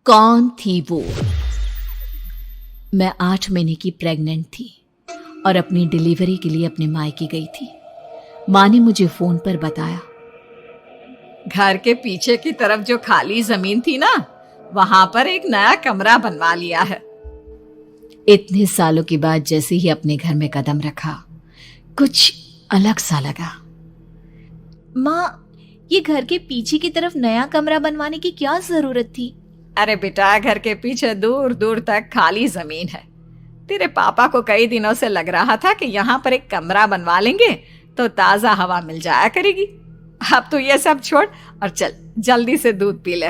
कौन थी वो? मैं 8 महीने की प्रेग्नेंट थी और अपनी डिलीवरी के लिए अपने मायके गई थी। माँ ने मुझे फोन पर बताया, घर के पीछे की तरफ जो खाली जमीन थी ना, वहां पर एक नया कमरा बनवा लिया है। इतने सालों के बाद जैसे ही अपने घर में कदम रखा, कुछ अलग सा लगा। माँ, ये घर के पीछे की तरफ नया कमरा बनवाने की क्या जरूरत थी? अरे बेटा, घर के पीछे दूर दूर तक खाली जमीन है। तेरे पापा को कई दिनों से लग रहा था कि यहाँ पर एक कमरा बनवा लेंगे तो ताजा हवा मिल जाया करेगी। अब तो ये सब छोड़ और चल जल्दी से दूध पी ले।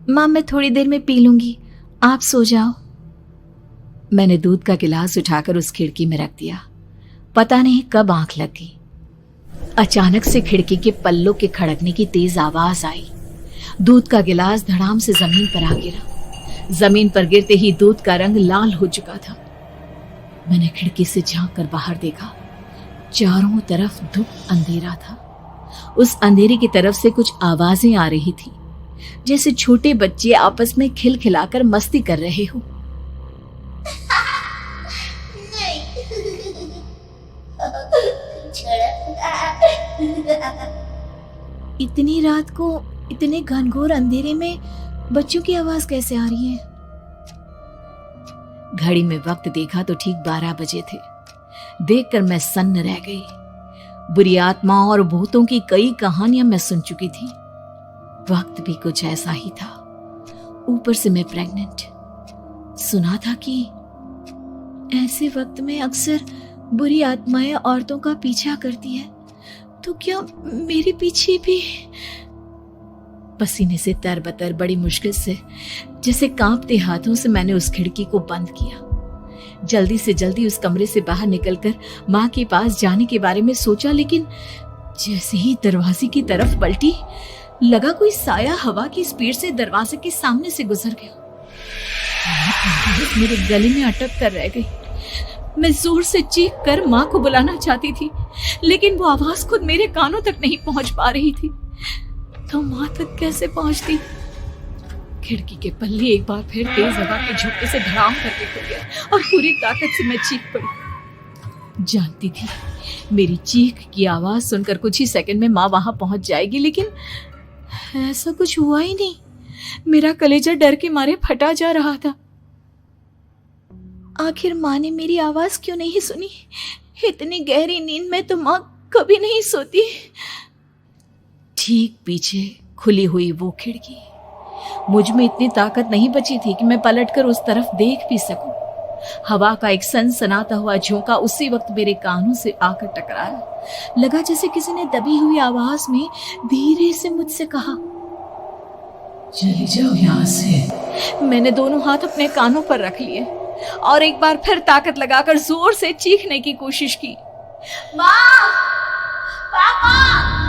माँ, मैं थोड़ी देर में पी लूंगी, आप सो जाओ। मैंने दूध का गिलास उठाकर उस खिड़की में रख दिया। पता नहीं कब आंख लग गई। अचानक से खिड़की के पल्लों के खड़कने की तेज आवाज आई। दूध का गिलास धड़ाम से जमीन पर आ गिरा। जमीन पर गिरते ही दूध का रंग लाल हो चुका था। मैंने खिड़की से झांक कर बाहर देखा। चारों तरफ धूप अंधेरा था। उस अंधेरे की तरफ से कुछ आवाजें आ रही थी, जैसे छोटे बच्चे आपस में खिलखिलाकर मस्ती कर रहे हो। इतनी रात को इतने घनघोर अंधेरे में बच्चों की आवाज कैसे आ रही है? घड़ी में वक्त देखा तो ठीक 12 बजे थे। देखकर मैं सन्न रह गई। बुरी आत्माओं और भूतों की कई कहानियां मैं सुन चुकी थी। वक्त भी कुछ ऐसा ही था। ऊपर से मैं प्रेग्नेंट। सुना था कि ऐसे वक्त में अक्सर बुरी आत्माएं औरतों का पीछा करती है, तो क्या मेरे पीछे भी? पसीने से तरबतर बड़ी मुश्किल से, जैसे कांपते हाथों से मैंने उस खिड़की को बंद किया। जल्दी से जल्दी उस कमरे से बाहर निकलकर माँ के पास जाने के बारे में सोचा, लेकिन जैसे ही दरवाजे की तरफ पलटी, लगा कोई साया हवा की स्पीड से दरवाजे के सामने से गुजर गया। मेरे गले में अटक कर रह गई। मैं जोर से चीख कर माँ को बुलाना चाहती थी, लेकिन वो आवाज खुद मेरे कानों तक नहीं पहुंच पा रही थी। तो माँ तक कैसे पहुंचती? खिड़की के पल्ले एक बार फिर तेज हवा के झोंके से धड़ाम करके खुल गया और पूरी ताकत से मैं चीख पड़ी। जानती थी मेरी चीख की आवाज सुनकर कुछ ही सेकंड में माँ वहां पहुंच जाएगी, लेकिन ऐसा कुछ हुआ ही नहीं। मेरा कलेजा डर के मारे फटा जा रहा था। आखिर माँ ने मेरी आवाज क्यों नहीं सुनी? इतनी गहरी नींद में तो माँ कभी नहीं सोती। ठीक पीछे खुली हुई वो खिड़की। मुझ में इतनी ताकत नहीं बची थी कि मैं पलटकर उस तरफ देख भी सकूं। हवा का एक सनसनाता हुआ झोंका उसी वक्त मेरे कानों से आकर टकराया। लगा जैसे किसी ने दबी हुई आवाज में धीरे से मुझसे कहा, चली जाओ यहाँ से। मैंने दोनों हाथ अपने कानों पर रख लिए और एक बार फिर ताकत लगाकर जोर से चीखने की कोशिश की। माँ! पापा!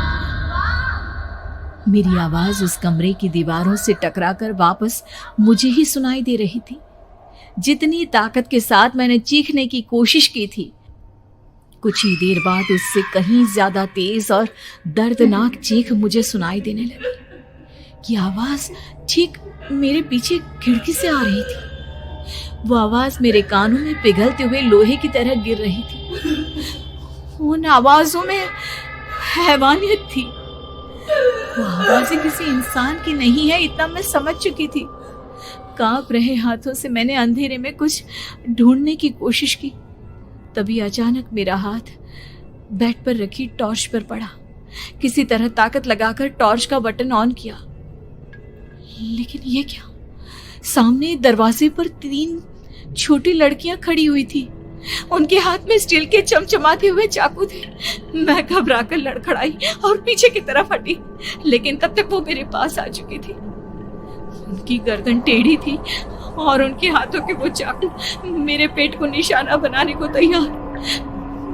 मेरी आवाज उस कमरे की दीवारों से टकराकर वापस मुझे ही सुनाई दे रही थी। जितनी ताकत के साथ मैंने चीखने की कोशिश की थी, कुछ ही देर बाद उससे कहीं ज्यादा तेज और दर्दनाक चीख मुझे सुनाई देने लगी। ये आवाज ठीक मेरे पीछे खिड़की से आ रही थी। वो आवाज मेरे कानों में पिघलते हुए लोहे की तरह गिर रही थी। उन आवाजों में हैवानियत थी। वो आवाजें किसी इंसान की नहीं है, इतना मैं समझ चुकी थी। कांप रहे हाथों से मैंने अंधेरे में कुछ ढूंढने की कोशिश की। तभी अचानक मेरा हाथ बेड पर रखी टॉर्च पर पड़ा। किसी तरह ताकत लगाकर टॉर्च का बटन ऑन किया, लेकिन ये क्या? सामने दरवाजे पर 3 छोटी लड़कियां खड़ी हुई थी। उनके हाथ में स्टील के चमचमाते हुए चाकू थे। मैं घबराकर लड़खड़ाई और पीछे की तरफ हटी, लेकिन तब तक वो मेरे पास आ चुकी थी। उनकी गर्दन टेढ़ी थी और उनके हाथों के वो चाकू मेरे पेट को निशाना बनाने को तैयार।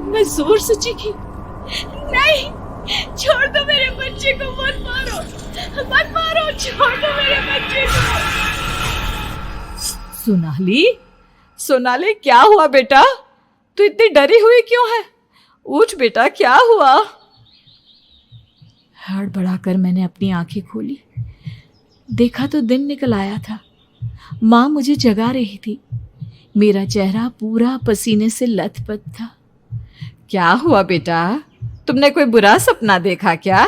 मैं जोर से चीखी, नहीं, छोड़ दो मेरे बच्चे को, मत मारो, मत मारो, छोड़ दो मेरे बच्चे को। सोनाली, क्या हुआ बेटा? तू इतनी डरी हुई क्यों है? उठ बेटा, क्या हुआ? हड़बड़ाकर मैंने अपनी आंखें खोली। देखा तो दिन निकल आया था। माँ मुझे जगा रही थी। मेरा चेहरा पूरा पसीने से लथपथ था। क्या हुआ बेटा, तुमने कोई बुरा सपना देखा क्या?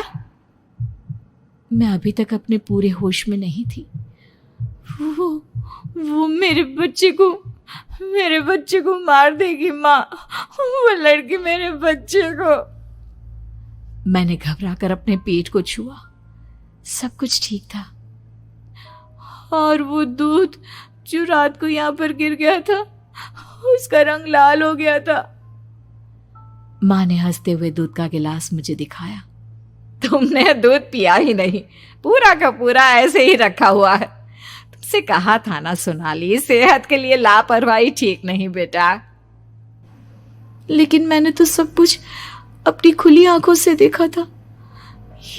मैं अभी तक अपने पूरे होश में नहीं थी। वो मेरे बच्चे को मार देगी माँ। वो लड़की मेरे बच्चे को। मैंने घबराकर अपने पेट को छुआ। सब कुछ ठीक था। और वो दूध जो रात को यहाँ पर गिर गया था, उसका रंग लाल हो गया था। माँ ने हंसते हुए दूध का गिलास मुझे दिखाया। तुमने दूध पिया ही नहीं, पूरा का पूरा ऐसे ही रखा हुआ है। तुमसे कहा था ना सोनाली, सेहत के लिए लापरवाही ठीक नहीं बेटा। लेकिन मैंने तो सब कुछ अपनी खुली आंखों से देखा था।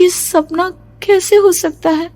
ये सपना कैसे हो सकता है?